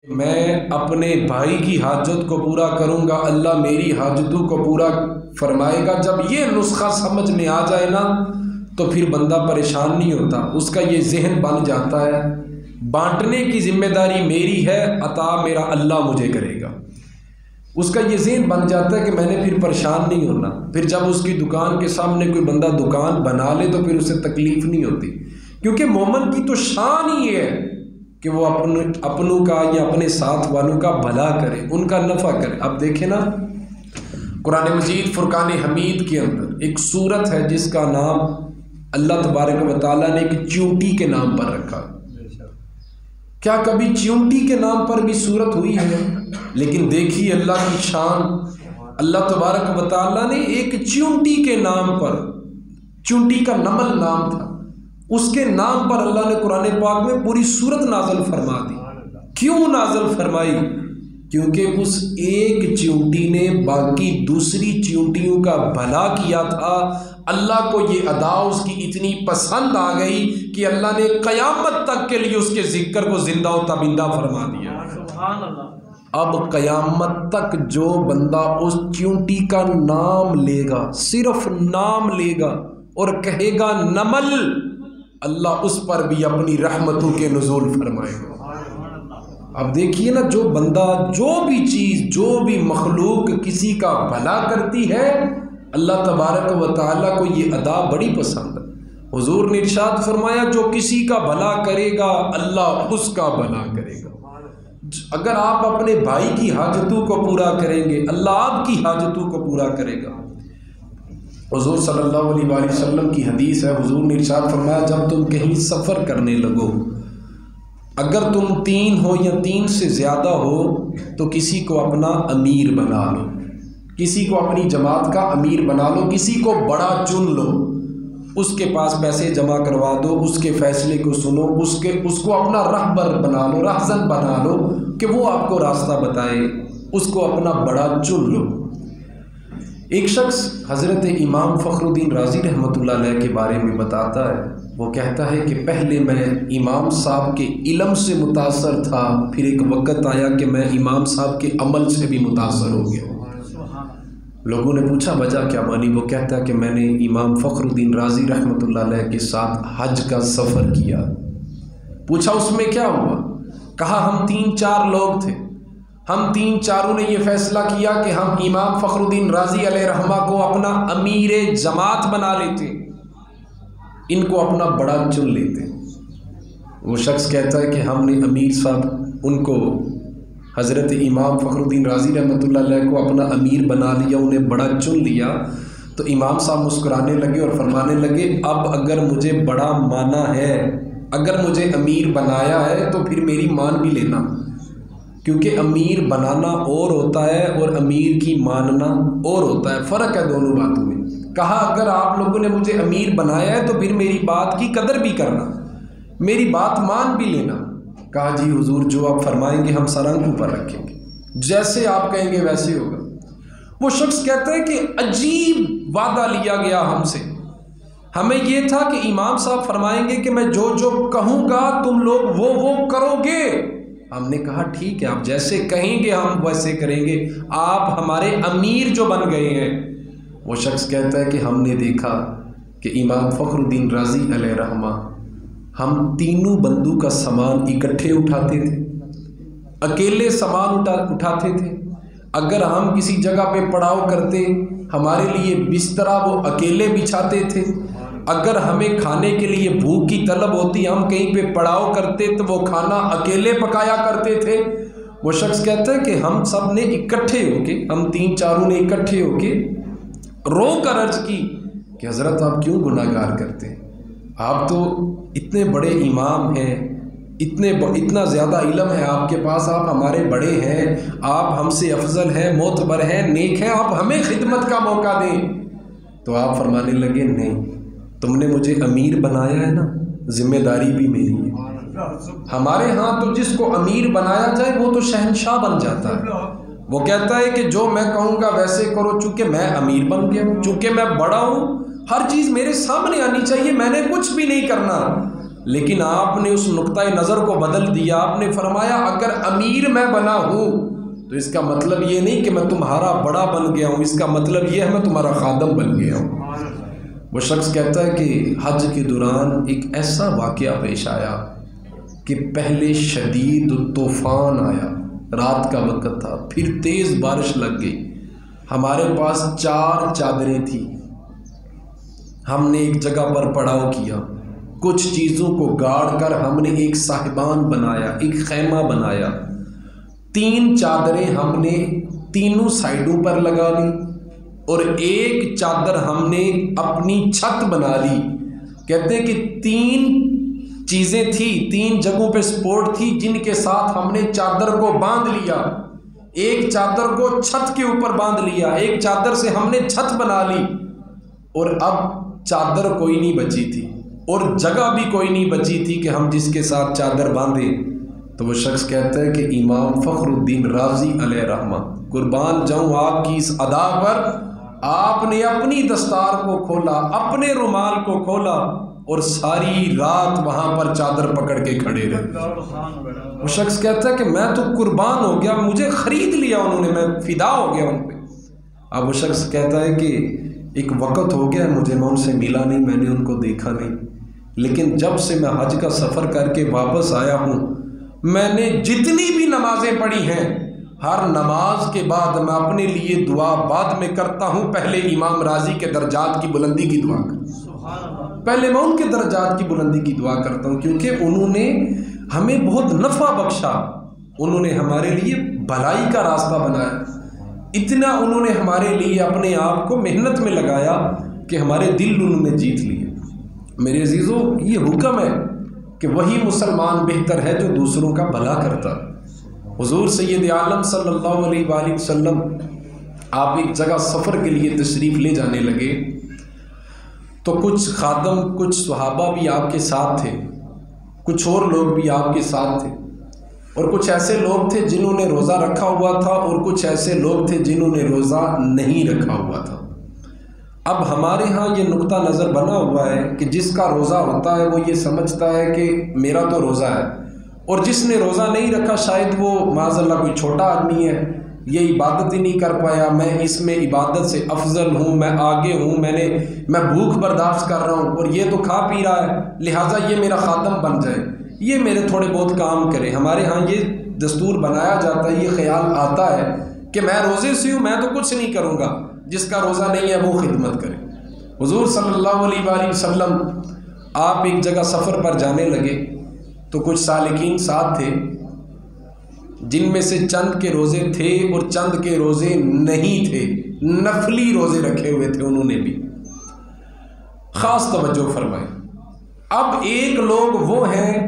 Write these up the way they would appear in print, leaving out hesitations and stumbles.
میں اپنے بھائی کی حاجت کو پورا کروں گا، اللہ میری حاجتوں کو پورا فرمائے گا۔ جب یہ نسخہ سمجھ میں آ جائے نا تو پھر بندہ پریشان نہیں ہوتا، اس کا یہ ذہن بن جاتا ہے بانٹنے کی ذمہ داری میری ہے، عطا میرا اللہ مجھے کرے گا۔ اس کا یہ ذہن بن جاتا ہے کہ میں نے پھر پریشان نہیں ہونا۔ پھر جب اس کی دکان کے سامنے کوئی بندہ دکان بنا لے تو پھر اسے تکلیف نہیں ہوتی، کیونکہ مومن کی تو شان ہی ہے کہ وہ اپنوں کا یا اپنے ساتھ والوں کا بھلا کرے، ان کا نفع کرے۔ اب دیکھیں نا، قرآن مجید فرقان حمید کے اندر ایک سورت ہے جس کا نام اللہ تبارک و تعالیٰ نے ایک چیونٹی کے نام پر رکھا۔ کیا کبھی چیونٹی کے نام پر بھی سورت ہوئی ہے؟ لیکن دیکھیے اللہ کی شان، اللہ تبارک و تعالیٰ نے ایک چیونٹی کے نام پر، چیونٹی کا نمل نام تھا، اس کے نام پر اللہ نے قرآن پاک میں پوری سورت نازل فرما دی۔ کیوں نازل فرمائی؟ کیونکہ اس ایک چیونٹی نے باقی دوسری چیونٹیوں کا بھلا کیا تھا۔ اللہ کو یہ ادا اس کی اتنی پسند آ گئی کہ اللہ نے قیامت تک کے لیے اس کے ذکر کو زندہ و تابندہ فرما دیا۔ سبحان اللہ۔ اب قیامت تک جو بندہ اس چیونٹی کا نام لے گا، صرف نام لے گا اور کہے گا نمل، اللہ اس پر بھی اپنی رحمتوں کے نزول فرمائے گا۔ اب دیکھیے نا، جو بندہ، جو بھی چیز، جو بھی مخلوق کسی کا بھلا کرتی ہے، اللہ تبارک و تعالیٰ کو یہ ادا بڑی پسند ہے۔ حضور نے ارشاد فرمایا جو کسی کا بھلا کرے گا اللہ اس کا بھلا کرے گا۔ اگر آپ اپنے بھائی کی حاجتوں کو پورا کریں گے اللہ آپ کی حاجتوں کو پورا کرے گا۔ حضور صلی اللہ علیہ وآلہ وسلم کی حدیث ہے، حضور نے ارشاد فرمایا جب تم کہیں سفر کرنے لگو، اگر تم 3 ہو یا 3 سے زیادہ ہو تو کسی کو اپنا امیر بنا لو، کسی کو اپنی جماعت کا امیر بنا لو، کسی کو بڑا چن لو، اس کے پاس پیسے جمع کروا دو، اس کے فیصلے کو سنو، اس کو اپنا رہبر بنا لو، راہزن بنا لو کہ وہ آپ کو راستہ بتائے، اس کو اپنا بڑا چن لو۔ ایک شخص حضرت امام فخر الدین رازی رحمۃ اللہ علیہ کے بارے میں بتاتا ہے، وہ کہتا ہے کہ پہلے میں امام صاحب کے علم سے متاثر تھا، پھر ایک وقت آیا کہ میں امام صاحب کے عمل سے بھی متاثر ہو گیا۔ لوگوں نے پوچھا وجہ کیا بنی؟ وہ کہتا ہے کہ میں نے امام فخر الدین رازی رحمۃ اللہ علیہ کے ساتھ حج کا سفر کیا۔ پوچھا اس میں کیا ہوا؟ کہا ہم 3-4 لوگ تھے، ہم 3-4 نے یہ فیصلہ کیا کہ ہم امام فخر الدین رازی علیہ رحمہ کو اپنا امیر جماعت بنا لیتے، ان کو اپنا بڑا چن لیتے۔ وہ شخص کہتا ہے کہ ہم نے امیر صاحب ان کو، حضرت امام فخر الدین رازی رحمۃ اللہ علیہ کو اپنا امیر بنا لیا، انہیں بڑا چن لیا۔ تو امام صاحب مسکرانے لگے اور فرمانے لگے اب اگر مجھے بڑا مانا ہے، اگر مجھے امیر بنایا ہے تو پھر میری مان بھی لینا، کیونکہ امیر بنانا اور ہوتا ہے اور امیر کی ماننا اور ہوتا ہے، فرق ہے دونوں باتوں میں۔ کہا اگر آپ لوگوں نے مجھے امیر بنایا ہے تو پھر میری بات کی قدر بھی کرنا، میری بات مان بھی لینا۔ کہا جی حضور جو آپ فرمائیں گے ہم سر آنکھوں پر رکھیں گے، جیسے آپ کہیں گے ویسے ہوگا۔ وہ شخص کہتا ہے کہ عجیب وعدہ لیا گیا ہم سے، ہمیں یہ تھا کہ امام صاحب فرمائیں گے کہ میں جو جو کہوں گا تم لوگ وہ کرو گے۔ ہم نے کہا ٹھیک ہے آپ جیسے کہیں گے ہم ویسے کریں گے، آپ ہمارے امیر جو بن گئے ہیں۔ وہ شخص کہتا ہے کہ ہم نے دیکھا کہ امام فخر الدین رازی علیہ رحمہ ہم تینوں بندوں کا سامان اکٹھے اٹھاتے تھے، اکیلے سامان اٹھاتے تھے، اگر ہم کسی جگہ پہ پڑاؤ کرتے ہمارے لیے بسترا وہ اکیلے بچھاتے تھے، اگر ہمیں کھانے کے لیے بھوک کی طلب ہوتی ہم کہیں پہ پڑاؤ کرتے تو وہ کھانا اکیلے پکایا کرتے تھے۔ وہ شخص کہتا ہے کہ ہم سب نے اکٹھے ہو کے، ہم 3-4 نے اکٹھے ہو کے رو کر عرض کی کہ حضرت آپ کیوں گناہ گار کرتے ہیں؟ آپ تو اتنے بڑے امام ہیں، اتنا زیادہ علم ہے آپ کے پاس، آپ ہمارے بڑے ہیں، آپ ہم سے افضل ہیں، معتبر ہیں، نیک ہیں، آپ ہمیں خدمت کا موقع دیں۔ تو آپ فرمانے لگے نہیں، تم نے مجھے امیر بنایا ہے نا، ذمہ داری بھی میری ہے۔ ہمارے ہاں تو جس کو امیر بنایا جائے وہ تو شہنشاہ بن جاتا ہے۔ وہ کہتا ہے کہ جو میں کہوں گا ویسے کرو، چونکہ میں امیر بن گیا، چونکہ میں بڑا ہوں، ہر چیز میرے سامنے آنی چاہیے، میں نے کچھ بھی نہیں کرنا۔ لیکن آپ نے اس نقطۂ نظر کو بدل دیا. آپ نے فرمایا اگر امیر میں بنا ہوں تو اس کا مطلب یہ نہیں کہ میں تمہارا بڑا بن گیا ہوں، اس کا مطلب یہ ہے میں تمہارا خادم بن گیا ہوں. وہ شخص کہتا ہے کہ حج کے دوران ایک ایسا واقعہ پیش آیا کہ پہلے شدید طوفان آیا، رات کا وقت تھا، پھر تیز بارش لگ گئی. ہمارے پاس 4 چادریں تھیں. ہم نے ایک جگہ پر پڑاؤ کیا، کچھ چیزوں کو گاڑ کر ہم نے ایک صاحبان بنایا، ایک خیمہ بنایا. 3 چادریں ہم نے تینوں سائڈوں پر لگا لی اور ایک چادر ہم نے اپنی چھت بنا لی. کہتے ہیں کہ 3 چیزیں تھیں، 3 جگہوں پہ سپورٹ تھی جن کے ساتھ ہم نے چادر کو باندھ لیا. ایک چادر کو چھت کے اوپر باندھ لیا، ایک چادر سے ہم نے چھت بنا لی، اور اب چادر کوئی نہیں بچی تھی اور جگہ بھی کوئی نہیں بچی تھی کہ ہم جس کے ساتھ چادر باندھیں. تو وہ شخص کہتا ہے کہ امام فخر الدین رازی علیہ رحمہ، قربان جاؤں آپ کی اس ادا پر، آپ نے اپنی دستار کو کھولا، اپنے رومال کو کھولا اور ساری رات وہاں پر چادر پکڑ کے کھڑے رہے. وہ شخص کہتا ہے کہ میں تو قربان ہو گیا، مجھے خرید لیا انہوں نے، میں فدا ہو گیا ان پہ. اب وہ شخص کہتا ہے کہ ایک وقت ہو گیا مجھے، میں ان سے ملا نہیں، میں نے ان کو دیکھا نہیں، لیکن جب سے میں حج کا سفر کر کے واپس آیا ہوں، میں نے جتنی بھی نمازیں پڑھی ہیں، ہر نماز کے بعد میں اپنے لیے دعا بعد میں کرتا ہوں، پہلے امام راضی کے درجات کی بلندی کی دعا پہلے میں ان کے درجات کی بلندی کی دعا کرتا ہوں، کیونکہ انہوں نے ہمیں بہت نفع بخشا، انہوں نے ہمارے لیے بھلائی کا راستہ بنایا، اتنا انہوں نے ہمارے لیے اپنے آپ کو محنت میں لگایا کہ ہمارے دل انہوں نے جیت لیے. میرے عزیزو، یہ حکم ہے کہ وہی مسلمان بہتر ہے جو دوسروں کا بھلا کرتا. حضور سید عالم صلی اللہ علیہ وآلہ وسلم آپ ایک جگہ سفر کے لیے تشریف لے جانے لگے تو کچھ خادم، کچھ صحابہ بھی آپ کے ساتھ تھے، کچھ اور لوگ بھی آپ کے ساتھ تھے، اور کچھ ایسے لوگ تھے جنہوں نے روزہ رکھا ہوا تھا اور کچھ ایسے لوگ تھے جنہوں نے روزہ نہیں رکھا ہوا تھا. اب ہمارے ہاں یہ نقطہ نظر بنا ہوا ہے کہ جس کا روزہ ہوتا ہے وہ یہ سمجھتا ہے کہ میرا تو روزہ ہے، اور جس نے روزہ نہیں رکھا شاید وہ معاذ اللہ کوئی چھوٹا آدمی ہے، یہ عبادت ہی نہیں کر پایا، میں اس میں عبادت سے افضل ہوں، میں آگے ہوں، میں بھوک برداشت کر رہا ہوں اور یہ تو کھا پی رہا ہے، لہٰذا یہ میرا خادم بن جائے، یہ میرے تھوڑے بہت کام کرے. ہمارے ہاں یہ دستور بنایا جاتا ہے، یہ خیال آتا ہے کہ میں روزے سے ہوں، میں تو کچھ نہیں کروں گا، جس کا روزہ نہیں ہے وہ خدمت کرے. حضور صلی اللہ علیہ وآلہ وسلم آپ ایک جگہ سفر پر جانے لگے تو کچھ سالکین ساتھ تھے جن میں سے چند کے روزے تھے اور چند کے روزے نہیں تھے، نفلی روزے رکھے ہوئے تھے انہوں نے بھی. خاص توجہ فرمائیں. اب ایک لوگ وہ ہیں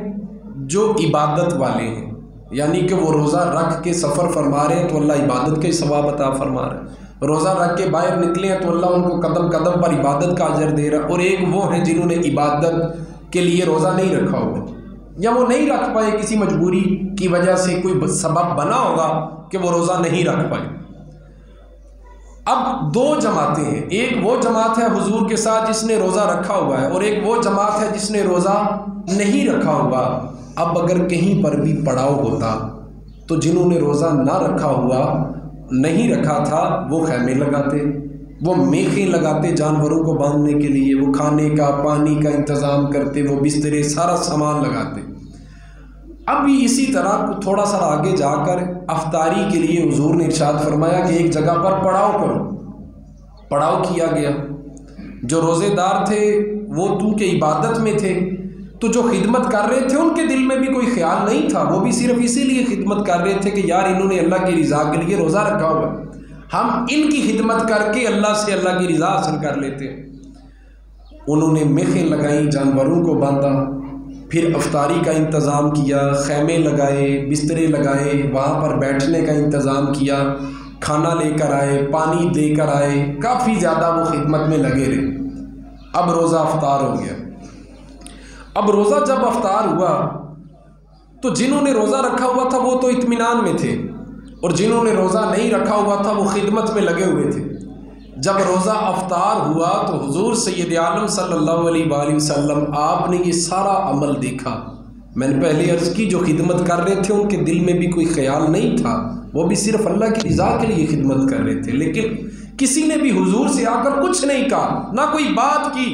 جو عبادت والے ہیں، یعنی کہ وہ روزہ رکھ کے سفر فرما رہے ہیں تو اللہ عبادت کے ثواب عطا فرما رہے ہیں، روزہ رکھ کے باہر نکلے ہیں تو اللہ ان کو قدم قدم پر عبادت کا اجر دے رہا. اور ایک وہ ہیں جنہوں نے عبادت کے لیے روزہ نہیں رکھا ہوا، یا وہ نہیں رکھ پائے، کسی مجبوری کی وجہ سے کوئی سبب بنا ہوگا کہ وہ روزہ نہیں رکھ پائے. اب 2 جماعتیں ہیں، ایک وہ جماعت ہے حضور کے ساتھ جس نے روزہ رکھا ہوا ہے، اور ایک وہ جماعت ہے جس نے روزہ نہیں رکھا ہوا. اب اگر کہیں پر بھی پڑاؤ ہوتا تو جنہوں نے روزہ نہ رکھا ہوا، نہیں رکھا تھا، وہ خیمے لگاتے، وہ میخیں لگاتے جانوروں کو باندھنے کے لیے، وہ کھانے کا پانی کا انتظام کرتے، وہ بسترے سارا سامان لگاتے. اب بھی اسی طرح تھوڑا سا آگے جا کر افطاری کے لیے حضور نے ارشاد فرمایا کہ ایک جگہ پر پڑاؤ کرو. پڑاؤ کیا گیا. جو روزے دار تھے وہ چونکہ عبادت میں تھے تو جو خدمت کر رہے تھے ان کے دل میں بھی کوئی خیال نہیں تھا، وہ بھی صرف اسی لیے خدمت کر رہے تھے کہ یار انہوں نے اللہ کی رضا کے لیے روزہ رکھا ہوا، ہم ان کی خدمت کر کے اللہ سے اللہ کی رضا حاصل کر لیتے. انہوں نے میخیں لگائیں، جانوروں کو باندھا، پھر افطاری کا انتظام کیا، خیمے لگائے، بسترے لگائے، وہاں پر بیٹھنے کا انتظام کیا، کھانا لے کر آئے، پانی دے کر آئے، کافی زیادہ وہ خدمت میں لگے رہے. اب روزہ افطار ہو گیا. اب روزہ جب افطار ہوا تو جنہوں نے روزہ رکھا ہوا تھا وہ تو اطمینان میں تھے، اور جنہوں نے روزہ نہیں رکھا ہوا تھا وہ خدمت میں لگے ہوئے تھے. جب روزہ افطار ہوا تو حضور سید عالم صلی اللہ علیہ وآلہ وسلم آپ نے یہ سارا عمل دیکھا. میں نے پہلے عرض کی جو خدمت کر رہے تھے ان کے دل میں بھی کوئی خیال نہیں تھا، وہ بھی صرف اللہ کی رضا کے لیے خدمت کر رہے تھے، لیکن کسی نے بھی حضور سے آ کر کچھ نہیں کہا، نہ کوئی بات کی.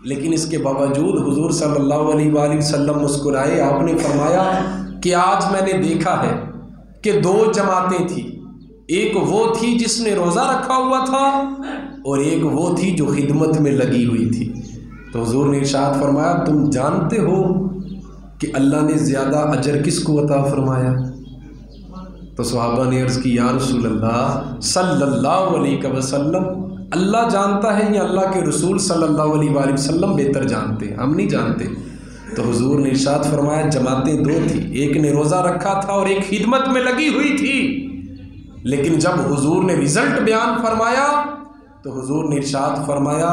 لیکن اس کے باوجود حضور صلی اللہ علیہ وآلہ وسلم مسکرائے. آپ نے فرمایا کہ آج میں نے دیکھا ہے کہ دو جماعتیں تھیں، ایک وہ تھی جس نے روزہ رکھا ہوا تھا اور ایک وہ تھی جو خدمت میں لگی ہوئی تھی. تو حضور نے ارشاد فرمایا تم جانتے ہو کہ اللہ نے زیادہ اجر کس کو عطا فرمایا؟ تو صحابہ نے عرض کی یا رسول اللہ صلی اللہ علیہ وسلم، اللہ جانتا ہے یا اللہ کے رسول صلی اللہ علیہ وآلہ وسلم بہتر جانتے ہیں، ہم نہیں جانتے. تو حضور نے ارشاد فرمایا جماعتیں دو تھی، ایک نے روزہ رکھا تھا اور ایک خدمت میں لگی ہوئی تھی. لیکن جب حضور نے رزلٹ بیان فرمایا تو حضور نے ارشاد فرمایا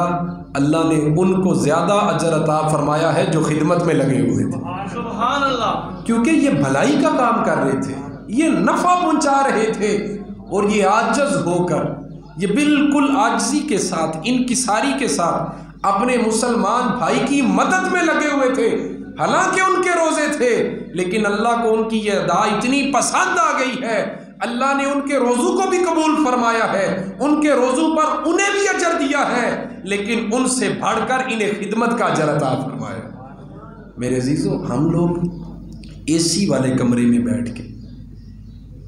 اللہ نے ان کو زیادہ اجر عطا فرمایا ہے جو خدمت میں لگے ہوئے تھے. سبحان اللہ. کیونکہ یہ بھلائی کا کام کر رہے تھے، یہ نفع پہنچا رہے تھے، اور یہ عاجز ہو کر، یہ بالکل عاجزی کے ساتھ، انکساری کے ساتھ اپنے مسلمان بھائی کی مدد میں لگے ہوئے تھے. حالانکہ ان کے روزے تھے، لیکن اللہ کو ان کی یہ ادا اتنی پسند آ گئی ہے، اللہ نے ان کے روزوں کو بھی قبول فرمایا ہے، ان کے روزوں پر انہیں بھی اجر دیا ہے، لیکن ان سے بڑھ کر انہیں خدمت کا اجر عطا فرمایا. میرے عزیزو، ہم لوگ اے سی والے کمرے میں بیٹھ کے،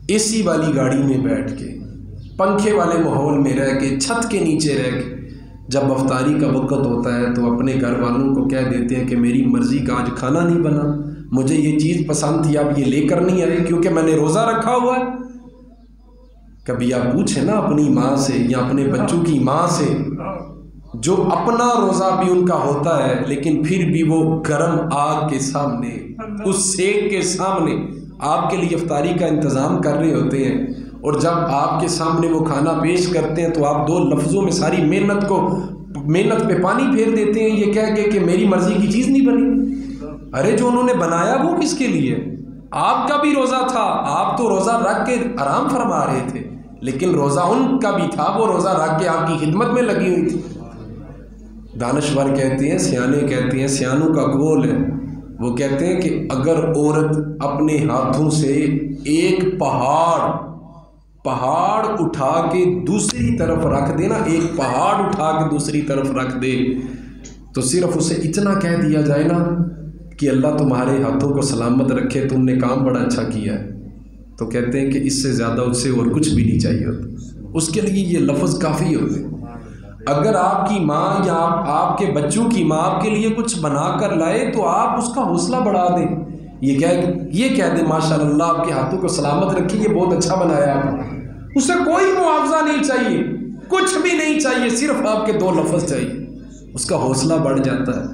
اے سی والی گاڑی میں بیٹھ کے، پنکھے والے ماحول میں رہ کے، چھت کے نیچے رہ کے، جب افطاری کا وقت ہوتا ہے تو اپنے گھر والوں کو کہہ دیتے ہیں کہ میری مرضی کا آج کھانا نہیں بنا، مجھے یہ چیز پسند تھی آپ یہ لے کر نہیں آئے کیونکہ میں نے روزہ رکھا ہوا ہے. کبھی آپ پوچھیں نا اپنی ماں سے یا اپنے بچوں کی ماں سے، جو اپنا روزہ بھی ان کا ہوتا ہے لیکن پھر بھی وہ گرم آگ کے سامنے، اس سیک کے سامنے آپ کے لیے افطاری کا انتظام کر رہے ہوتے ہیں، اور جب آپ کے سامنے وہ کھانا پیش کرتے ہیں تو آپ دو لفظوں میں ساری محنت پہ پانی پھیر دیتے ہیں، یہ کہہ کے کہ میری مرضی کی چیز نہیں بنی. ارے جو انہوں نے بنایا وہ کس کے لیے؟ آپ کا بھی روزہ تھا، آپ تو روزہ رکھ کے آرام فرما رہے تھے، لیکن روزہ ان کا بھی تھا، وہ روزہ رکھ کے آپ کی خدمت میں لگی ہوئی تھی. دانشور کہتے ہیں، سیانے کہتے ہیں، سیانوں کا قول ہے، وہ کہتے ہیں کہ اگر عورت اپنے ہاتھوں سے ایک پہاڑ اٹھا کے دوسری طرف رکھ دے نا، ایک پہاڑ اٹھا کے دوسری طرف رکھ دے، تو صرف اسے اتنا کہہ دیا جائے نا کہ اللہ تمہارے ہاتھوں کو سلامت رکھے، تم نے کام بڑا اچھا کیا ہے، تو کہتے ہیں کہ اس سے زیادہ اس سے اور کچھ بھی نہیں چاہیے ہوتا، اس کے لیے یہ لفظ کافی ہوتے. اگر آپ کی ماں یا آپ کے بچوں کی ماں آپ کے لیے کچھ بنا کر لائے تو آپ اس کا حوصلہ بڑھا دیں، یہ کہہ دیں ماشاء اللہ آپ کے ہاتھوں کو سلامت رکھیے، یہ بہت اچھا بنایا آپ نے. اسے کوئی معاوضہ نہیں چاہیے، کچھ بھی نہیں چاہیے، صرف آپ کے دو لفظ چاہیے، اس کا حوصلہ بڑھ جاتا ہے،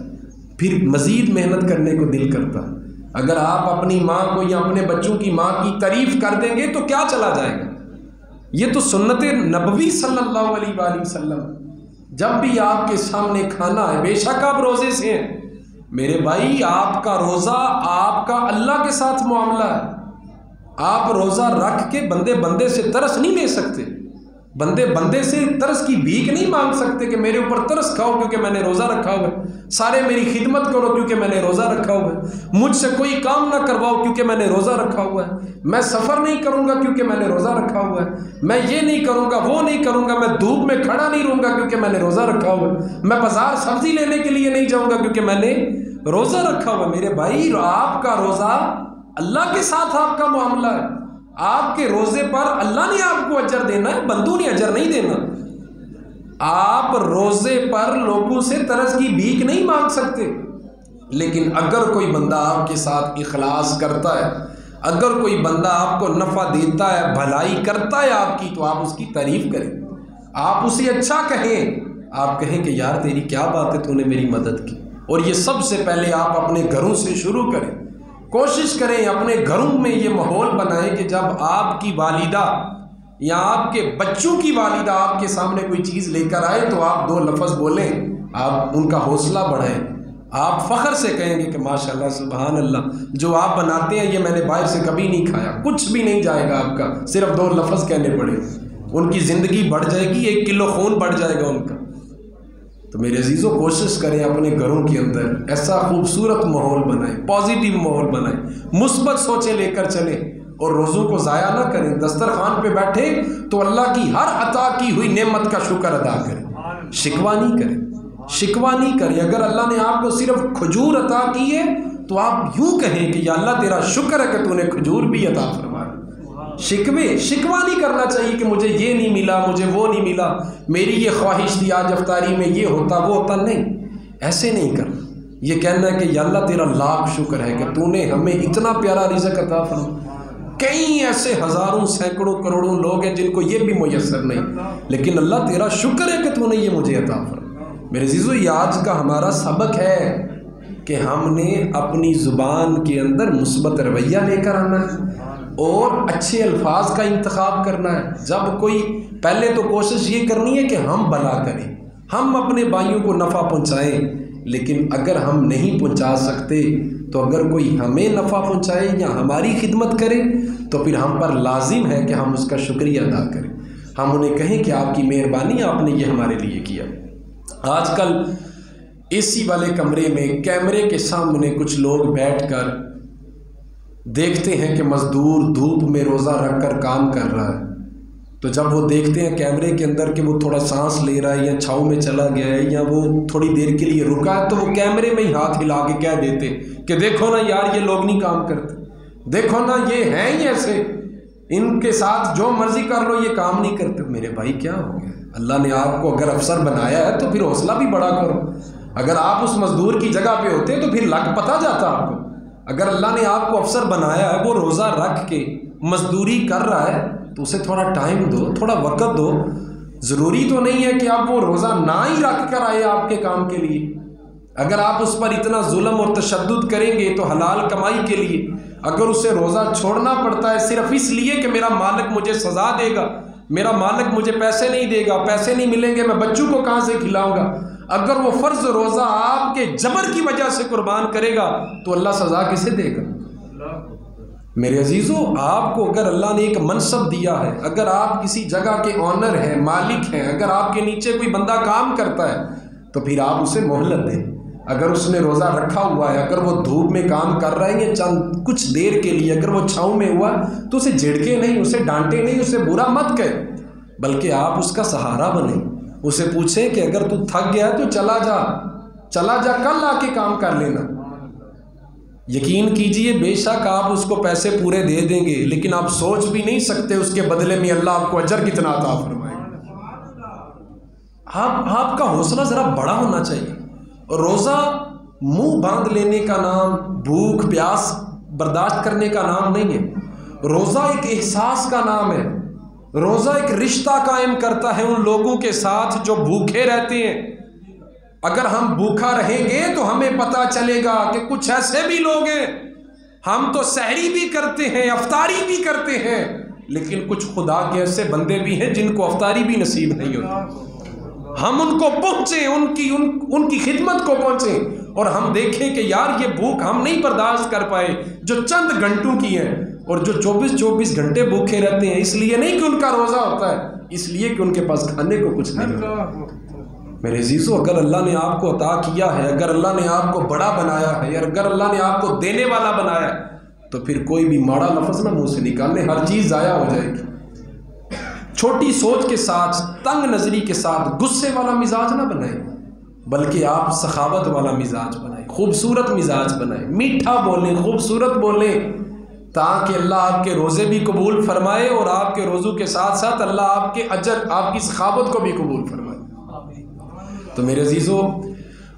پھر مزید محنت کرنے کو دل کرتا ہے. اگر آپ اپنی ماں کو یا اپنے بچوں کی ماں کی تعریف کر دیں گے تو کیا چلا جائے گا؟ یہ تو سنت نبوی صلی اللہ علیہ وآلہ وسلم. جب بھی آپ کے سامنے کھانا ہے، بے شک آپ روزے سے ہیں میرے بھائی، آپ کا روزہ آپ کا اللہ کے ساتھ معاملہ ہے. آپ روزہ رکھ کے بندے سے ترس نہیں لے سکتے، بندے سے ترس کی بھیک نہیں مانگ سکتے کہ میرے اوپر ترس کھاؤ کیونکہ میں نے روزہ رکھا ہوا ہے، سارے میری خدمت کرو کیونکہ میں نے روزہ رکھا ہوا ہے، مجھ سے کوئی کام نہ کرواؤ کیونکہ میں نے روزہ رکھا ہوا ہے، میں سفر نہیں کروں گا کیونکہ میں نے روزہ رکھا ہوا ہے، میں یہ نہیں کروں گا وہ نہیں کروں گا، میں دھوپ میں کھڑا نہیں رہوں گا کیونکہ میں نے روزہ رکھا ہوا ہے، میں بازار سبزی لینے کے لیے نہیں جاؤں گا کیونکہ میں نے روزہ رکھا ہوا ہے. میرے بھائی، آپ کا روزہ اللہ کے ساتھ آپ کا معاملہ ہے، آپ کے روزے پر اللہ نے آپ کو اجر دینا ہے، بندوں نے اجر نہیں دینا. آپ روزے پر لوگوں سے ترس کی بھیک نہیں مانگ سکتے، لیکن اگر کوئی بندہ آپ کے ساتھ اخلاص کرتا ہے، اگر کوئی بندہ آپ کو نفع دیتا ہے، بھلائی کرتا ہے آپ کی، تو آپ اس کی تعریف کریں، آپ اسے اچھا کہیں، آپ کہیں کہ یار تیری کیا بات ہے، تو نے میری مدد کی. اور یہ سب سے پہلے آپ اپنے گھروں سے شروع کریں، کوشش کریں اپنے گھروں میں یہ ماحول بنائیں کہ جب آپ کی والدہ یا آپ کے بچوں کی والدہ آپ کے سامنے کوئی چیز لے کر آئے تو آپ دو لفظ بولیں، آپ ان کا حوصلہ بڑھائیں، آپ فخر سے کہیں گے کہ ماشاءاللہ سبحان اللہ، جو آپ بناتے ہیں یہ میں نے باہر سے کبھی نہیں کھایا، کچھ بھی نہیں جائے گا آپ کا، صرف دو لفظ کہنے پڑے. ان کی زندگی بڑھ جائے گی، 1 کلو خون بڑھ جائے گا ان کا۔ تو میرے عزیزوں کوشش کریں اپنے گھروں کے اندر ایسا خوبصورت ماحول بنائیں، پازیٹیو ماحول بنائیں، مثبت سوچیں لے کر چلیں اور روزوں کو ضائع نہ کریں۔ دسترخوان پہ بیٹھے تو اللہ کی ہر عطا کی ہوئی نعمت کا شکر ادا کریں، شکوہ نہیں کریں، شکوہ نہیں کریں۔ اگر اللہ نے آپ کو صرف کھجور عطا کی ہے تو آپ یوں کہیں کہ یا اللہ تیرا شکر ہے کہ تو نے کھجور بھی عطا فرمایا۔ شکوہ نہیں کرنا چاہیے کہ مجھے یہ نہیں ملا، مجھے وہ نہیں ملا، میری یہ خواہش تھی آج افطاری میں یہ ہوتا وہ ہوتا، نہیں، ایسے نہیں کرنا۔ یہ کہنا ہے کہ یا اللہ تیرا لاکھ شکر ہے کہ تو نے ہمیں اتنا پیارا رزق عطا فرمایا۔ کئی ایسے ہزاروں سینکڑوں کروڑوں لوگ ہیں جن کو یہ بھی میسر نہیں، لیکن اللہ تیرا شکر ہے کہ تو نے یہ مجھے عطا فرمایا۔ میرے عزیزو یہ آج کا ہمارا سبق ہے کہ ہم نے اپنی زبان کے اندر مثبت رویہ لے کر آنا ہے اور اچھے الفاظ کا انتخاب کرنا ہے۔ جب کوئی پہلے تو کوشش یہ کرنی ہے کہ ہم بھلا کریں، ہم اپنے بھائیوں کو نفع پہنچائیں، لیکن اگر ہم نہیں پہنچا سکتے تو اگر کوئی ہمیں نفع پہنچائے یا ہماری خدمت کرے تو پھر ہم پر لازم ہے کہ ہم اس کا شکریہ ادا کریں، ہم انہیں کہیں کہ آپ کی مہربانی، آپ نے یہ ہمارے لیے کیا۔ آج کل اے سی والے کمرے میں کیمرے کے سامنے کچھ لوگ بیٹھ کر دیکھتے ہیں کہ مزدور دھوپ میں روزہ رکھ کر کام کر رہا ہے، تو جب وہ دیکھتے ہیں کیمرے کے اندر کہ وہ تھوڑا سانس لے رہا ہے یا چھاؤں میں چلا گیا ہے یا وہ تھوڑی دیر کے لیے رکا ہے، تو وہ کیمرے میں ہی ہاتھ ہلا کے کہہ دیتے کہ دیکھو نا یار یہ لوگ نہیں کام کرتے، دیکھو نا یہ ہیں ہی ایسے، ان کے ساتھ جو مرضی کر لو یہ کام نہیں کرتے۔ میرے بھائی کیا ہو گیا؟ اللہ نے آپ کو اگر افسر بنایا ہے تو پھر حوصلہ بھی بڑا کرو۔ اگر آپ اس مزدور کی جگہ پہ ہوتے تو پھر لگ پتہ جاتا آپ کو۔ اگر اللہ نے آپ کو افسر بنایا ہے، وہ روزہ رکھ کے مزدوری کر رہا ہے تو اسے تھوڑا ٹائم دو، تھوڑا وقت دو۔ ضروری تو نہیں ہے کہ آپ وہ روزہ نہ ہی رکھ کر آئے آپ کے کام کے لیے۔ اگر آپ اس پر اتنا ظلم اور تشدد کریں گے تو حلال کمائی کے لیے اگر اسے روزہ چھوڑنا پڑتا ہے صرف اس لیے کہ میرا مالک مجھے سزا دے گا، میرا مالک مجھے پیسے نہیں دے گا، پیسے نہیں ملیں گے، میں بچوں کو کہاں سے کھلاؤں گا، اگر وہ فرض روزہ آپ کے جبر کی وجہ سے قربان کرے گا تو اللہ سزا کسے دے گا؟ میرے عزیزو، آپ کو اگر اللہ نے ایک منصب دیا ہے، اگر آپ کسی جگہ کے آنر ہیں، مالک ہیں، اگر آپ کے نیچے کوئی بندہ کام کرتا ہے تو پھر آپ اسے مہلت دیں۔ اگر اس نے روزہ رکھا ہوا ہے، اگر وہ دھوپ میں کام کر رہے ہیں چند کچھ دیر کے لیے، اگر وہ چھاؤں میں ہوا تو اسے جھڑکے نہیں، اسے ڈانٹے نہیں، اسے برا مت کہے، بلکہ آپ اس کا سہارا بنیں، اسے پوچھیں کہ اگر تو تھک گیا تو چلا جا، کل آ کے کام کر لینا۔ یقین کیجئے بے شک آپ اس کو پیسے پورے دے دیں گے، لیکن آپ سوچ بھی نہیں سکتے اس کے بدلے میں اللہ آپ کو اجر کتنا عطا فرمائے۔ آپ کا حوصلہ ذرا بڑا ہونا چاہیے۔ روزہ منہ باندھ لینے کا نام، بھوک پیاس برداشت کرنے کا نام نہیں ہے۔ روزہ ایک احساس کا نام ہے۔ روزہ ایک رشتہ قائم کرتا ہے ان لوگوں کے ساتھ جو بھوکے رہتے ہیں۔ اگر ہم بھوکا رہیں گے تو ہمیں پتہ چلے گا کہ کچھ ایسے بھی لوگ ہیں، ہم تو سحری بھی کرتے ہیں، افطاری بھی کرتے ہیں، لیکن کچھ خدا کے ایسے بندے بھی ہیں جن کو افطاری بھی نصیب نہیں ہوتی۔ ہم ان کو پہنچیں، ان کی خدمت کو پہنچیں اور ہم دیکھیں کہ یار یہ بھوک ہم نہیں برداشت کر پائے جو چند گھنٹوں کی ہے، اور جو 24 گھنٹے بھوکے رہتے ہیں، اس لیے نہیں کہ ان کا روزہ ہوتا ہے، اس لیے کہ ان کے پاس کھانے کو کچھ نہیں ہوتا۔ میرے عزیزو، اگر اللہ نے آپ کو عطا کیا ہے، اگر اللہ نے آپ کو بڑا بنایا ہے، اگر اللہ نے آپ کو دینے والا بنایا ہے، تو پھر کوئی بھی ماڑا لفظ نہ منہ سے نکالنے، ہر چیز ضائع ہو جائے گی۔ چھوٹی سوچ کے ساتھ، تنگ نظری کے ساتھ غصے والا مزاج نہ بنائیں، بلکہ آپ سخاوت والا مزاج بنائیں، خوبصورت مزاج بنائیں، میٹھا بولیں، خوبصورت بولیں، تاکہ اللہ آپ کے روزے بھی قبول فرمائے اور آپ کے روزوں کے ساتھ ساتھ اللہ آپ کے اجر، آپ کی سخاوت کو بھی قبول فرمائے۔ تو میرے عزیزو،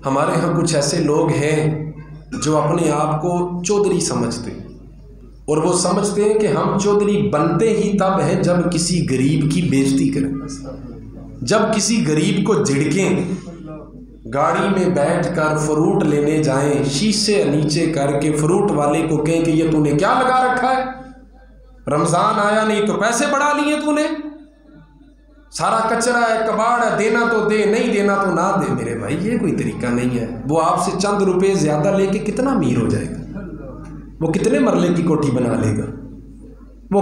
ہمارے ہاں کچھ ایسے لوگ ہیں جو اپنے آپ کو چودھری سمجھتے ہیں، اور وہ سمجھتے ہیں کہ ہم چودھری بنتے ہی تب ہیں جب کسی غریب کی بےزتی کریں، جب کسی غریب کو جھڑکیں، گاڑی میں بیٹھ کر فروٹ لینے جائیں، شیشے نیچے کر کے فروٹ والے کو کہیں کہ یہ تو نے کیا لگا رکھا ہے، رمضان آیا نہیں تو پیسے بڑھا لیے تو نے، سارا کچرا ہے، کباڑ ہے، دینا تو دے، نہیں دینا تو نہ دے۔ میرے بھائی یہ کوئی طریقہ نہیں ہے۔ وہ آپ سے چند روپے زیادہ لے کے کتنا امیر ہو جائے گا، وہ کتنے مرلے کی کوٹھی بنا لے گا، وہ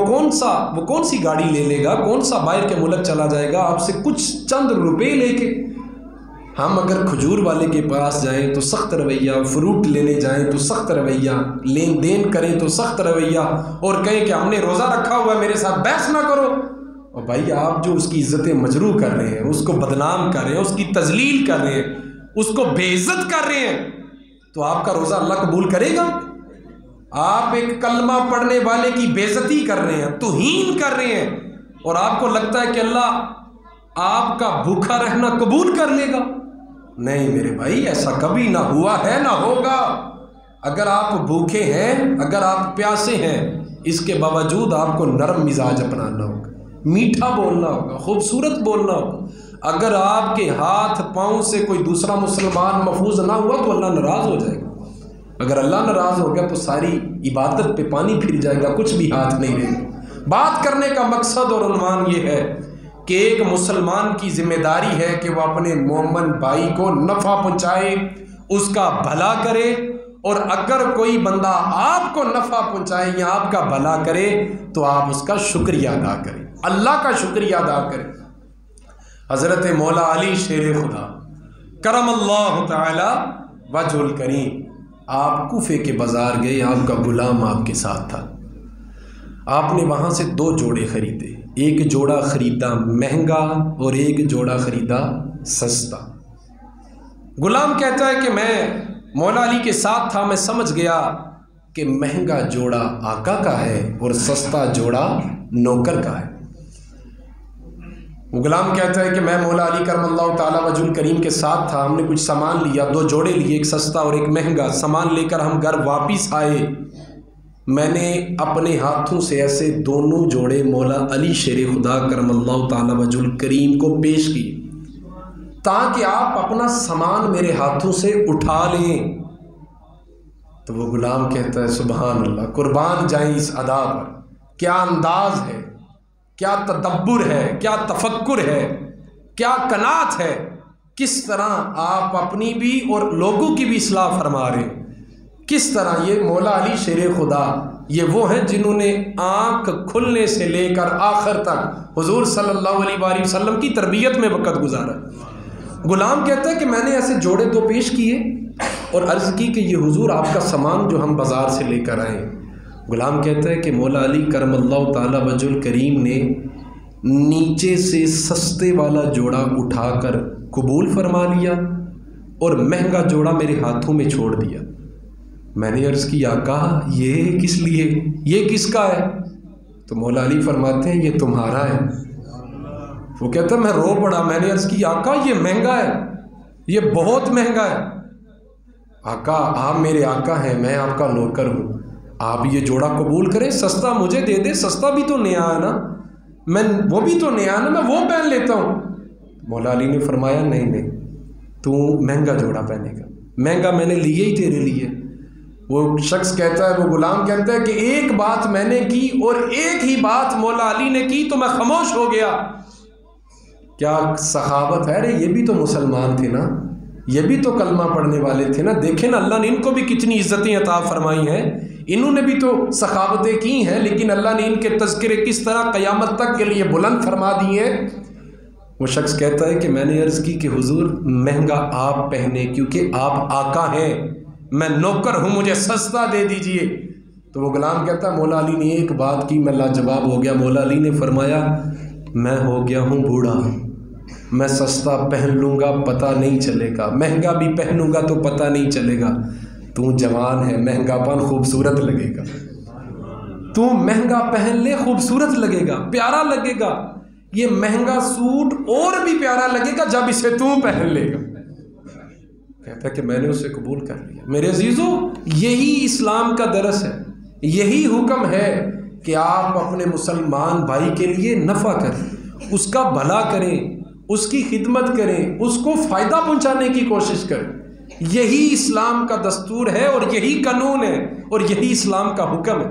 کون سی گاڑی لے لے گا، کون سا باہر کے ملک چلا جائے گا آپ سے کچھ چند روپے لے کے؟ ہم اگر کھجور والے کے پاس جائیں تو سخت رویہ، فروٹ لینے جائیں تو سخت رویہ، لین دین کریں تو سخت رویہ، اور کہیں کہ ہم نے روزہ رکھا ہوا ہے میرے ساتھ بحث نہ کرو۔ اور بھائی آپ جو اس کی عزتیں مجروح کر رہے ہیں، اس کو بدنام کر رہے ہیں، اس کی تذلیل کر رہے ہیں، اس کو بے عزت کر رہے ہیں، تو آپ کا روزہ اللہ قبول کرے گا؟ آپ ایک کلمہ پڑھنے والے کی بے عزتی کر رہے ہیں، توہین کر رہے ہیں، اور آپ کو لگتا ہے کہ اللہ آپ کا بھوکا رہنا قبول کر لے گا؟ نہیں میرے بھائی، ایسا کبھی نہ ہوا ہے نہ ہوگا۔ اگر آپ بھوکے ہیں، اگر آپ پیاسے ہیں، اس کے باوجود آپ کو نرم مزاج اپنانا ہوگا، میٹھا بولنا ہوگا، خوبصورت بولنا ہوگا۔ اگر آپ کے ہاتھ پاؤں سے کوئی دوسرا مسلمان محفوظ نہ ہوا تو اللہ ناراض ہو جائے گا۔ اگر اللہ ناراض ہو گیا تو ساری عبادت پہ پانی پھر جائے گا، کچھ بھی ہاتھ نہیں رہے گا۔ بات کرنے کا مقصد اور عنوان یہ ہے کہ ایک مسلمان کی ذمہ داری ہے کہ وہ اپنے مومن بھائی کو نفع پہنچائے، اس کا بھلا کرے، اور اگر کوئی بندہ آپ کو نفع پہنچائے یا آپ کا بھلا کرے تو آپ اس کا شکریہ ادا کریں، اللہ کا شکریہ ادا کریں۔ حضرت مولا علی شیر خدا کرم اللہ تعالی وجہ الکریم، آپ کوفے کے بازار گئے، آپ کا غلام آپ کے ساتھ تھا، آپ نے وہاں سے 2 جوڑے خریدے، ایک جوڑا خریدا مہنگا اور ایک جوڑا خریدا سستا۔ غلام کہتا ہے کہ میں مولا علی کے ساتھ تھا، میں سمجھ گیا کہ مہنگا جوڑا آقا کا ہے اور سستا جوڑا نوکر کا ہے۔ غلام کہتا ہے کہ میں مولا علی کرم اللہ تعالی وجہ الکریم کے ساتھ تھا، ہم نے کچھ سامان لیا، 2 جوڑے لیے، ایک سستا اور ایک مہنگا۔ سامان لے کر ہم گھر واپس آئے، میں نے اپنے ہاتھوں سے ایسے دونوں جوڑے مولا علی شیر خدا کرم اللہ تعالی وجہ الکریم کو پیش کیے تاکہ آپ اپنا سامان میرے ہاتھوں سے اٹھا لیں۔ تو وہ غلام کہتا ہے سبحان اللہ، قربان جائیں اس ادا پر، کیا انداز ہے، کیا تدبر ہے، کیا تفکر ہے، کیا قناعت ہے، کس طرح آپ اپنی بھی اور لوگوں کی بھی اصلاح فرما رہے ہیں۔ کس طرح یہ مولا علی شیر خدا، یہ وہ ہیں جنہوں نے آنکھ کھلنے سے لے کر آخر تک حضور صلی اللہ علیہ وآلہ وسلم کی تربیت میں وقت گزارا۔ غلام کہتا ہے کہ میں نے ایسے جوڑے 2 پیش کیے اور عرض کی کہ یہ حضور آپ کا سامان جو ہم بازار سے لے کر آئے۔ غلام کہتا ہے کہ مولا علی کرم اللہ تعالی وجہ الکریم نے نیچے سے سستے والا جوڑا اٹھا کر قبول فرما لیا اور مہنگا جوڑا میرے ہاتھوں میں چھوڑ دیا۔ میں نے عرض کی آقا یہ کس لیے، یہ کس کا ہے؟ تو مولا علی فرماتے ہیں یہ تمہارا ہے۔ وہ کہتا ہے میں رو پڑا، میں نے عرض کی آقا یہ مہنگا ہے، یہ بہت مہنگا ہے۔ آقا آپ میرے آقا ہیں، میں آپ کا نوکر ہوں، آپ یہ جوڑا قبول کریں، سستا مجھے دے دے، سستا بھی تو نیا ہے نا، میں وہ بھی تو نیا ہے نا، میں وہ پہن لیتا ہوں۔ مولا علی نے فرمایا نہیں تو مہنگا جوڑا پہنے گا، مہنگا میں نے لیے ہی تیرے لیے۔ وہ شخص کہتا ہے، وہ غلام کہتا ہے کہ ایک بات میں نے کی اور ایک ہی بات مولا علی نے کی تو میں خاموش ہو گیا۔ کیا سخاوت ہے رے، یہ بھی تو مسلمان تھے نا، یہ بھی تو کلمہ پڑھنے والے تھے نا، دیکھیں نا اللہ نے ان کو بھی کتنی عزتیں عطا فرمائی ہیں، انہوں نے بھی تو سخاوتیں کی ہیں، لیکن اللہ نے ان کے تذکرے کس طرح قیامت تک کے لیے بلند فرما دیے۔ وہ شخص کہتا ہے کہ میں نے عرض کی کہ حضور مہنگا آپ پہنے کیونکہ آپ آقا ہیں، میں نوکر ہوں، مجھے سستا دے دیجئے۔ تو وہ غلام کہتا ہے مولا علی نے ایک بات کی، میں لاجواب ہو گیا۔ مولا علی نے فرمایا میں ہو گیا ہوں بوڑھا، میں سستا پہن لوں گا پتہ نہیں چلے گا، مہنگا بھی پہنوں گا تو پتہ نہیں چلے گا، تو جوان ہے، مہنگا پن خوبصورت لگے گا، تو مہنگا پہن لے خوبصورت لگے گا، پیارا لگے گا، یہ مہنگا سوٹ اور بھی پیارا لگے گا جب اسے تو پہن لے گا۔ کہتا ہے کہ میں نے اسے قبول کر لیا۔ میرے عزیزو، یہی اسلام کا درس ہے، یہی حکم ہے کہ آپ اپنے مسلمان بھائی کے لیے نفع کریں، اس کا بھلا کریں، اس کی خدمت کریں، اس کو فائدہ پہنچانے کی کوشش کریں۔ یہی اسلام کا دستور ہے اور یہی قانون ہے اور یہی اسلام کا حکم ہے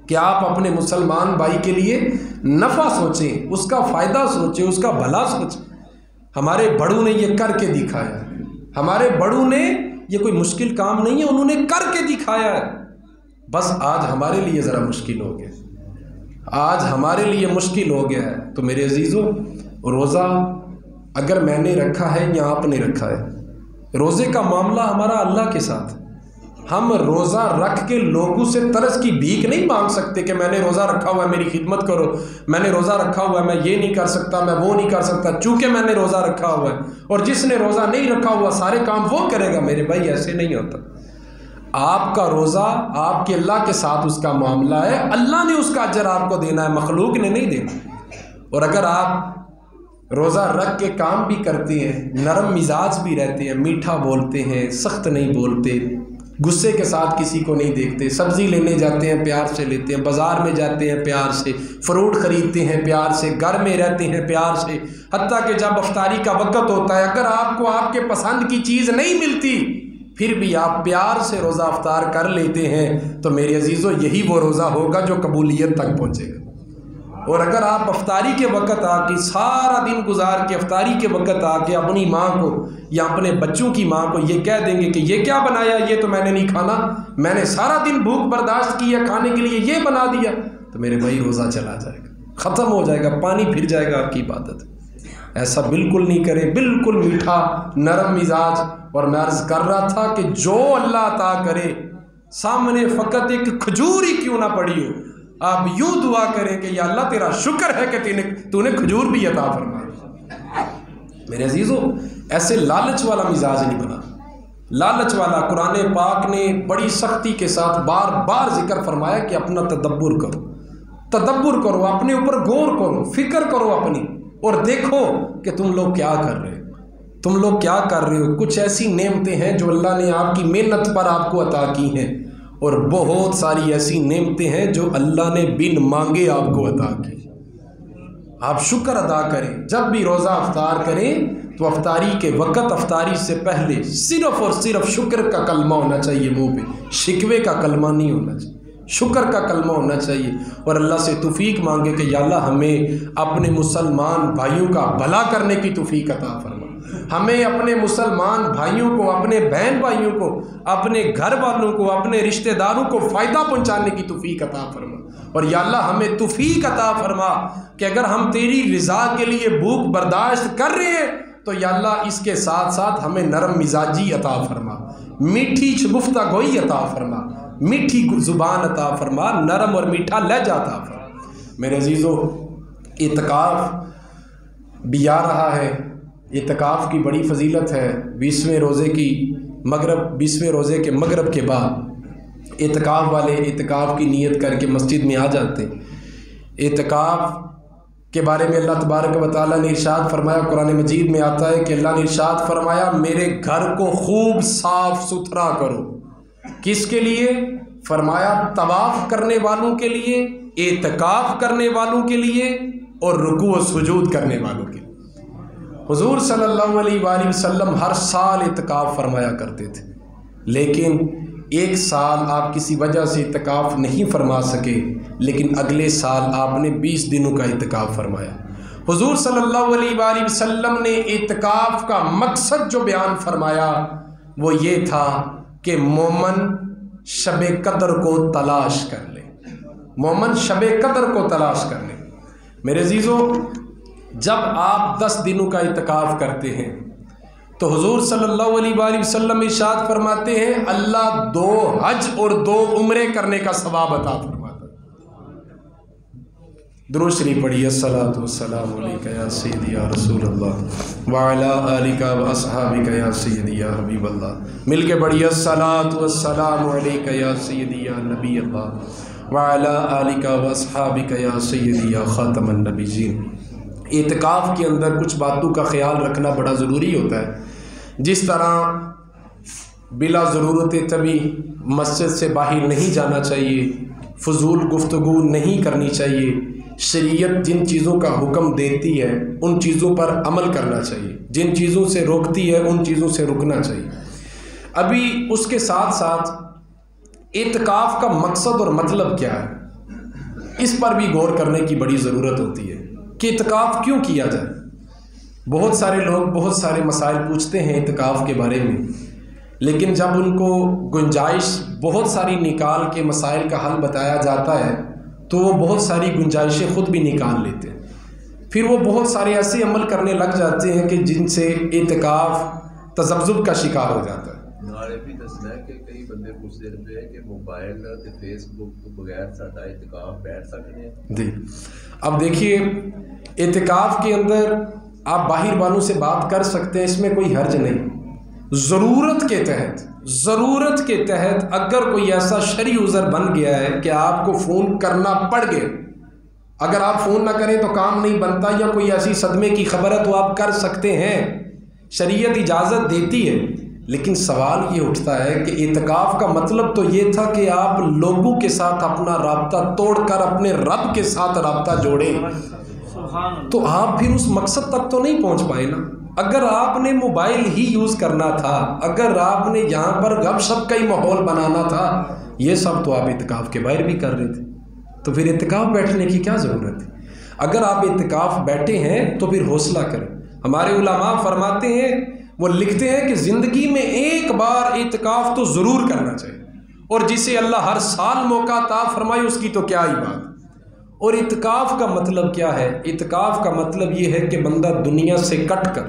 کہ آپ اپنے مسلمان بھائی کے لیے نفع سوچیں، اس کا فائدہ سوچیں، اس کا بھلا سوچیں۔ ہمارے بڑوں نے یہ کر کے دکھایا ہے، ہمارے بڑوں نے یہ کوئی مشکل کام نہیں ہے، انہوں نے کر کے دکھایا ہے، بس آج ہمارے لیے ذرا مشکل ہو گیا۔ آج ہمارے لیے مشکل ہو گیا ہے۔ تو میرے عزیزوں، روزہ اگر میں نے رکھا ہے یا آپ نے رکھا ہے، روزے کا معاملہ ہمارا اللہ کے ساتھ۔ ہم روزہ رکھ کے لوگوں سے ترس کی بھیک نہیں مانگ سکتے کہ میں نے روزہ رکھا ہوا ہے میری خدمت کرو، میں نے روزہ رکھا ہوا ہے میں یہ نہیں کر سکتا، میں وہ نہیں کر سکتا چونکہ میں نے روزہ رکھا ہوا ہے، اور جس نے روزہ نہیں رکھا ہوا سارے کام وہ کرے گا۔ میرے بھائی ایسے نہیں ہوتا۔ آپ کا روزہ آپ کے اللہ کے ساتھ اس کا معاملہ ہے، اللہ نے اس کا اجر آپ کو دینا ہے، مخلوق نے نہیں دینا۔ اور اگر آپ روزہ رکھ کے کام بھی کرتے ہیں، نرم مزاج بھی رہتے ہیں، میٹھا بولتے ہیں، سخت نہیں بولتے، غصے کے ساتھ کسی کو نہیں دیکھتے، سبزی لینے جاتے ہیں پیار سے لیتے ہیں، بازار میں جاتے ہیں پیار سے، فروٹ خریدتے ہیں پیار سے، گھر میں رہتے ہیں پیار سے، حتیٰ کہ جب افطاری کا وقت ہوتا ہے اگر آپ کو آپ کے پسند کی چیز نہیں ملتی پھر بھی آپ پیار سے روزہ افطار کر لیتے ہیں، تو میرے عزیزو یہی وہ روزہ ہوگا جو قبولیت تک پہنچے گا۔ اور اگر آپ افطاری کے وقت آ کے سارا دن گزار کے افطاری کے وقت آ کے اپنی ماں کو یا اپنے بچوں کی ماں کو یہ کہہ دیں گے کہ یہ کیا بنایا، یہ تو میں نے نہیں کھانا، میں نے سارا دن بھوک برداشت کی ہے، کھانے کے لیے یہ بنا دیا، تو میرے بھائی روزہ چلا جائے گا، ختم ہو جائے گا، پانی پھر جائے گا آپ کی عبادت۔ ایسا بالکل نہیں کرے، بالکل میٹھا نرم مزاج۔ اور میں عرض کر رہا تھا کہ جو اللہ عطا کرے، سامنے فقط ایک کھجور ہی کیوں نہ پڑی ہو، آپ یوں دعا کریں کہ یا اللہ تیرا شکر ہے کہ تو نے کھجور بھی عطا فرمائی۔ میرے عزیزو، ایسے لالچ والا مزاج نہیں بنا۔ لالچ والا قرآن پاک نے بڑی سختی کے ساتھ بار بار ذکر فرمایا کہ اپنا تدبر کرو، تدبر کرو، اپنے اوپر غور کرو، فکر کرو اپنی، اور دیکھو کہ تم لوگ کیا کر رہے ہو، تم لوگ کیا کر رہے ہو۔ کچھ ایسی نعمتیں ہیں جو اللہ نے آپ کی محنت پر آپ کو عطا کی ہیں، اور بہت ساری ایسی نعمتیں ہیں جو اللہ نے بن مانگے آپ کو عطا کی۔ آپ شکر ادا کریں، جب بھی روزہ افطار کریں تو افطاری کے وقت، افطاری سے پہلے صرف اور صرف شکر کا کلمہ ہونا چاہیے منہ پہ، شکوے کا کلمہ نہیں ہونا چاہیے، شکر کا کلمہ ہونا چاہیے، اور اللہ سے توفیق مانگے کہ یا اللہ ہمیں اپنے مسلمان بھائیوں کا بھلا کرنے کی توفیق عطا فرما، ہمیں اپنے مسلمان بھائیوں کو، اپنے بہن بھائیوں کو، اپنے گھر والوں کو، اپنے رشتہ داروں کو فائدہ پہنچانے کی توفیق عطا فرما، اور یا اللہ ہمیں توفیق عطا فرما کہ اگر ہم تیری رضا کے لیے بھوک برداشت کر رہے ہیں تو یا اللہ اس کے ساتھ ساتھ ہمیں نرم مزاجی عطا فرما، میٹھی گفتگوئی عطا فرما، میٹھی زبان عطا فرما، نرم اور میٹھا لہجہ عطا فرما۔ میرے عزیزو، اعتکاف بھی آ رہا ہے، اعتکاف کی بڑی فضیلت ہے۔ 20ویں روزے کے مغرب کے بعد اعتکاف والے اعتکاف کی نیت کر کے مسجد میں آ جاتے ہیں۔ اعتکاف کے بارے میں اللہ تبارک و تعالیٰ نے ارشاد فرمایا، قرآن مجید میں آتا ہے کہ اللہ نے ارشاد فرمایا میرے گھر کو خوب صاف ستھرا کرو۔ کس کے لیے؟ فرمایا طواف کرنے والوں کے لیے، اعتکاف کرنے والوں کے لیے، اور رکوع و سجود کرنے والوں کے لیے۔ حضور صلی اللہ علیہ وآلہ وسلم ہر سال اعتکاف فرمایا کرتے تھے، لیکن ایک سال آپ کسی وجہ سے اعتکاف نہیں فرما سکے، لیکن اگلے سال آپ نے 20 دنوں کا اعتکاف فرمایا۔ حضور صلی اللہ علیہ وآلہ وسلم نے اعتکاف کا مقصد جو بیان فرمایا وہ یہ تھا کہ مومن شب قدر کو تلاش کر لے، مومن شب قدر کو تلاش کر لے۔ میرے عزیزو، جب آپ 10 دنوں کا اعتکاف کرتے ہیں تو حضور صلی اللہ علیہ وآلہ وسلم ارشاد فرماتے ہیں اللہ 2 حج اور 2 عمرے کرنے کا ثواب عطا فرماتا ہے۔ درود شریف پڑھیے، الصلاۃ والسلام علیک یا سیدی یا رسول اللہ وعلی آلک و اصحابک یا سیدی یا حبیب اللہ۔ مل کے پڑھیے، الصلاۃ والسلام علیک یا سیدی یا نبی اللہ وعلی آلک و اصحابک یا سیدی یا خاتم النبیین۔ اعتکاف کے اندر کچھ باتوں کا خیال رکھنا بڑا ضروری ہوتا ہے، جس طرح بلا ضرورت طبی مسجد سے باہر نہیں جانا چاہیے، فضول گفتگو نہیں کرنی چاہیے، شریعت جن چیزوں کا حکم دیتی ہے ان چیزوں پر عمل کرنا چاہیے، جن چیزوں سے روکتی ہے ان چیزوں سے رکنا چاہیے۔ ابھی اس کے ساتھ ساتھ اعتکاف کا مقصد اور مطلب کیا ہے، اس پر بھی غور کرنے کی بڑی ضرورت ہوتی ہے کہ اعتکاف کیوں کیا جائے۔ بہت سارے لوگ بہت سارے مسائل پوچھتے ہیں اعتکاف کے بارے میں، لیکن جب ان کو گنجائش بہت ساری نکال کے مسائل کا حل بتایا جاتا ہے تو وہ بہت ساری گنجائشیں خود بھی نکال لیتے ہیں، پھر وہ بہت سارے ایسے عمل کرنے لگ جاتے ہیں کہ جن سے اعتکاف تذبذب کا شکار ہو جاتا ہے۔ نالے بھی دسنا ہے کہ کئی بندے پوچھتے رہتے ہیں کہ موبائل تے فیس بک تو بغیر ساڈا اعتکاف بیٹھ سکتے ہیں؟ جی اب دیکھیے، اعتکاف کے اندر آپ باہر والوں سے بات کر سکتے ہیں، اس میں کوئی حرج نہیں۔ ضرورت کے تحت اگر کوئی ایسا شرعی عذر بن گیا ہے کہ آپ کو فون کرنا پڑ گیا، اگر آپ فون نہ کریں تو کام نہیں بنتا، یا کوئی ایسی صدمے کی خبر ہے تو آپ کر سکتے ہیں، شریعت اجازت دیتی ہے۔ لیکن سوال یہ اٹھتا ہے کہ اعتکاف کا مطلب تو یہ تھا کہ آپ لوگوں کے ساتھ اپنا رابطہ توڑ کر اپنے رب کے ساتھ رابطہ جوڑیں، تو آپ پھر اس مقصد تک تو نہیں پہنچ پائے نا۔ اگر آپ نے موبائل ہی یوز کرنا تھا، اگر آپ نے یہاں پر گپ شپ کا ہی ماحول بنانا تھا، یہ سب تو آپ اعتکاف کے باہر بھی کر رہے تھے، تو پھر اعتکاف بیٹھنے کی کیا ضرورت ہے؟ اگر آپ اعتکاف بیٹھے ہیں تو پھر حوصلہ کریں۔ ہمارے علماء فرماتے ہیں، وہ لکھتے ہیں کہ زندگی میں ایک بار اعتکاف تو ضرور کرنا چاہیے، اور جسے اللہ ہر سال موقع عطا فرمائے اس کی تو کیا ہی بات۔ اور اعتکاف کا مطلب کیا ہے؟ اعتکاف کا مطلب یہ ہے کہ بندہ دنیا سے کٹ کر،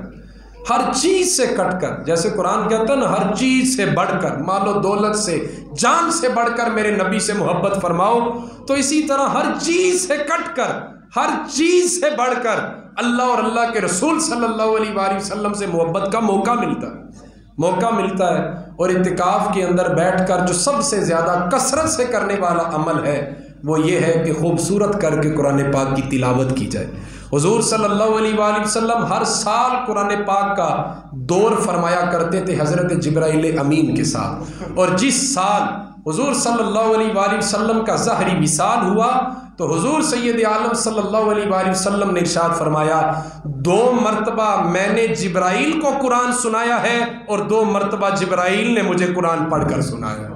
ہر چیز سے کٹ کر، جیسے قرآن کہتا ہے نا، ہر چیز سے بڑھ کر، مال و دولت سے، جان سے بڑھ کر میرے نبی سے محبت فرماؤ، تو اسی طرح ہر چیز سے کٹ کر، ہر چیز سے بڑھ کر اللہ اور اللہ کے رسول صلی اللہ علیہ وآلہ وسلم سے محبت کا موقع ملتا ہے۔ اور اعتکاف کے اندر بیٹھ کر جو سب سے زیادہ کثرت سے کرنے والا عمل ہے وہ یہ ہے کہ خوبصورت کر کے قرآن پاک کی تلاوت کی جائے۔ حضور صلی اللہ علیہ وآلہ وسلم ہر سال قرآن پاک کا دور فرمایا کرتے تھے حضرت جبرائیل امین کے ساتھ، اور جس سال حضور صلی اللہ علیہ وآلہ وسلم کا ظاہری وصال ہوا تو حضور سید عالم صلی اللہ علیہ وآلہ وسلم نے ارشاد فرمایا، 2 مرتبہ میں نے جبرائیل کو قرآن سنایا ہے اور 2 مرتبہ جبرائیل نے مجھے قرآن پڑھ کر سنایا۔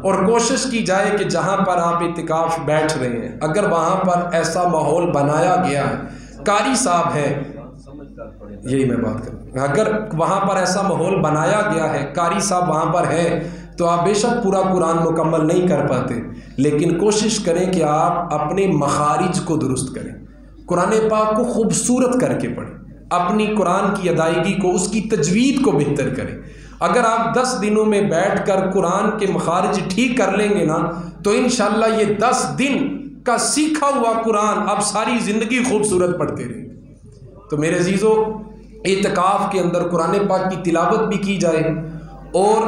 اور کوشش کی جائے کہ جہاں پر آپ اعتکاف بیٹھ رہے ہیں، اگر وہاں پر ایسا ماحول بنایا گیا ہے، قاری صاحب ہے، یہی میں بات کروں، اگر وہاں پر ایسا ماحول بنایا گیا ہے، قاری صاحب وہاں پر ہے، تو آپ بے شک پورا قرآن مکمل نہیں کر پاتے، لیکن کوشش کریں کہ آپ اپنے مخارج کو درست کریں، قرآن پاک کو خوبصورت کر کے پڑھیں، اپنی قرآن کی ادائیگی کو، اس کی تجوید کو بہتر کریں۔ اگر آپ 10 دنوں میں بیٹھ کر قرآن کے مخارج ٹھیک کر لیں گے نا، تو انشاءاللہ یہ 10 دن کا سیکھا ہوا قرآن آپ ساری زندگی خوبصورت پڑھتے رہیں گے۔ تو میرے عزیزو، اعتکاف کے اندر قرآن پاک کی تلاوت بھی کی جائے اور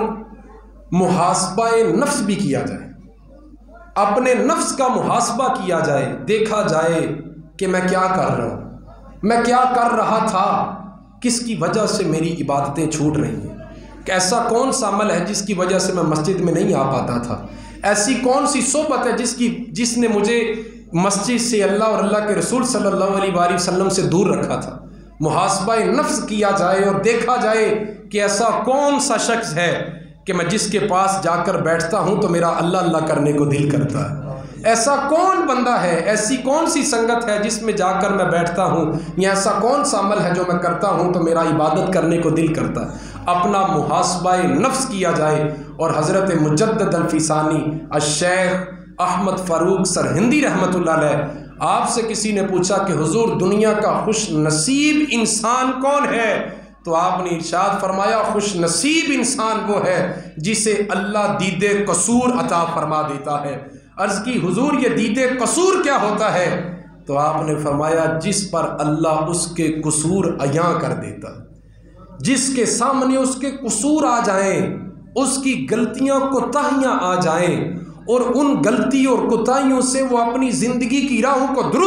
محاسبہ نفس بھی کیا جائے، اپنے نفس کا محاسبہ کیا جائے، دیکھا جائے کہ میں کیا کر رہا ہوں، میں کیا کر رہا تھا، کس کی وجہ سے میری عبادتیں چھوٹ رہی ہیں، کہ ایسا کون سا عمل ہے جس کی وجہ سے میں مسجد میں نہیں آ پاتا تھا، ایسی کون سی صحبت ہے جس نے مجھے مسجد سے اللہ اور اللہ کے رسول صلی اللہ علیہ وآلہ وسلم سے دور رکھا تھا۔ محاسبہ نفس کیا جائے اور دیکھا جائے کہ ایسا کون سا شخص ہے کہ میں جس کے پاس جا کر بیٹھتا ہوں تو میرا اللہ اللہ کرنے کو دل کرتا ہے، ایسا کون بندہ ہے، ایسی کون سی سنگت ہے جس میں جا کر میں بیٹھتا ہوں، یا ایسا کون سا عمل ہے جو میں کرتا ہوں تو میرا عبادت کرنے کو دل کرتا ہے۔ اپنا محاسبہ نفس کیا جائے، اور حضرت مجدد الفیسانی الشیخ احمد فاروق سرہندی رحمۃ اللہ علیہ، آپ سے کسی نے پوچھا کہ حضور دنیا کا خوش نصیب انسان کون ہے، تو آپ نے ارشاد فرمایا، خوش نصیب انسان وہ ہے جسے اللہ دید قصور عطا فرما دیتا ہے۔ عرض کی حضور یہ دید قصور کیا ہوتا ہے؟ تو آپ نے فرمایا، جس پر اللہ اس کے قصور عیاں کر دیتا، جس کے سامنے اس کے قصور آ جائیں، اس کی غلطیاں کوتاہیاں آ جائیں، اور ان غلطی اور کوتاہیوں سے وہ اپنی زندگی کی راہوں کو درست